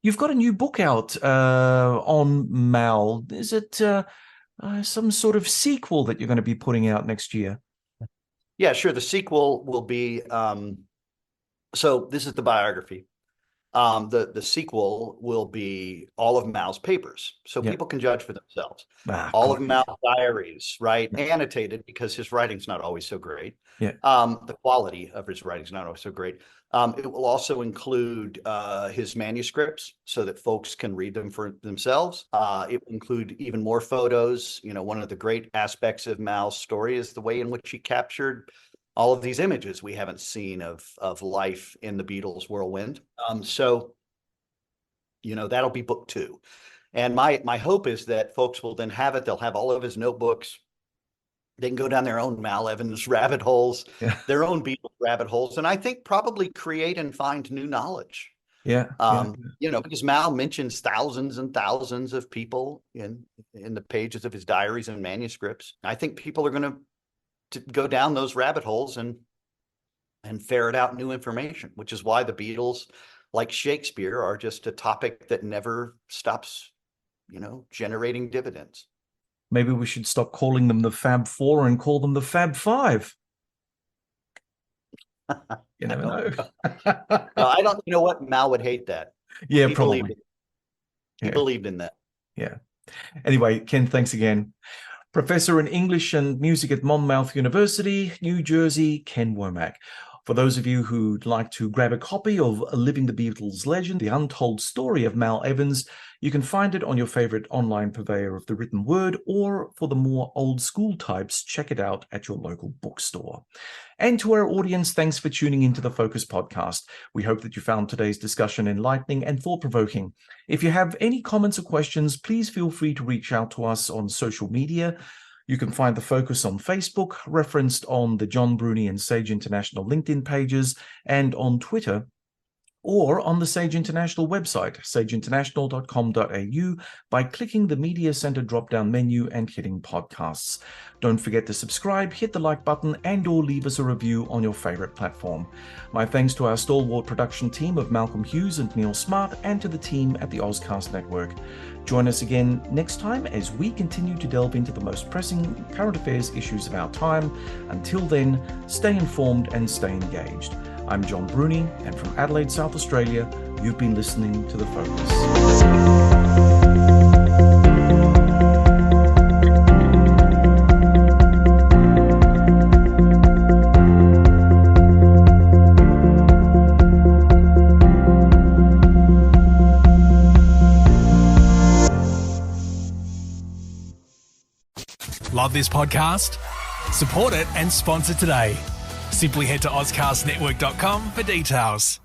[SPEAKER 3] you've got a new book out on Mal. Is it some sort of sequel that you're going to be putting out next year? Yeah, sure. The sequel will be, so this is the biography. The sequel will be all of Mal's papers, so people can judge for themselves. All of Mal's diaries, right? Annotated, because his writing's not always so great. The quality of his writing's not always so great. It will also include his manuscripts so that folks can read them for themselves. It will include even more photos. You know, one of the great aspects of Mal's story is the way in which he captured all of these images we haven't seen of life in the Beatles whirlwind. So, you know, that'll be book 2. And my hope is that folks will then have it. They'll have all of his notebooks. They can go down their own Mal Evans rabbit holes, their own Beatles rabbit holes, and I think probably create and find new knowledge. You know, because Mal mentions thousands and thousands of people in the pages of his diaries and manuscripts. I think people are going to go down those rabbit holes and ferret out new information, which is why the Beatles, like Shakespeare, are just a topic that never stops, you know, generating dividends. Maybe we should stop calling them the Fab Four and call them the Fab Five. You never know. I don't, you know what? Mal would hate that. Yeah, he probably. He believed in that. Yeah. Anyway, Ken, thanks again. Professor in English and Music at Monmouth University, New Jersey, Ken Womack. For those of you who'd like to grab a copy of Living the Beatles Legend, The Untold Story of Mal Evans, you can find it on your favorite online purveyor of the written word, or for the more old school types, check it out at your local bookstore. And to our audience, thanks for tuning into the Focus podcast. We hope that you found today's discussion enlightening and thought-provoking. If you have any comments or questions, please feel free to reach out to us on social media. You can find the Focus on Facebook, referenced on the John Bruni and Sage International LinkedIn pages, and on Twitter, or on the Sage International website, sageinternational.com.au, by clicking the Media Center drop-down menu and hitting podcasts. Don't forget to subscribe, hit the like button, and or leave us a review on your favorite platform. My thanks to our stalwart production team of Malcolm Hughes and Neil Smart, and to the team at the Ozcast Network. Join us again next time as we continue to delve into the most pressing current affairs issues of our time. Until then, stay informed and stay engaged. I'm John Bruni, and from Adelaide, South Australia, you've been listening to The Focus.
[SPEAKER 1] Love this podcast? Support it and sponsor today. Simply head to ozcastnetwork.com for details.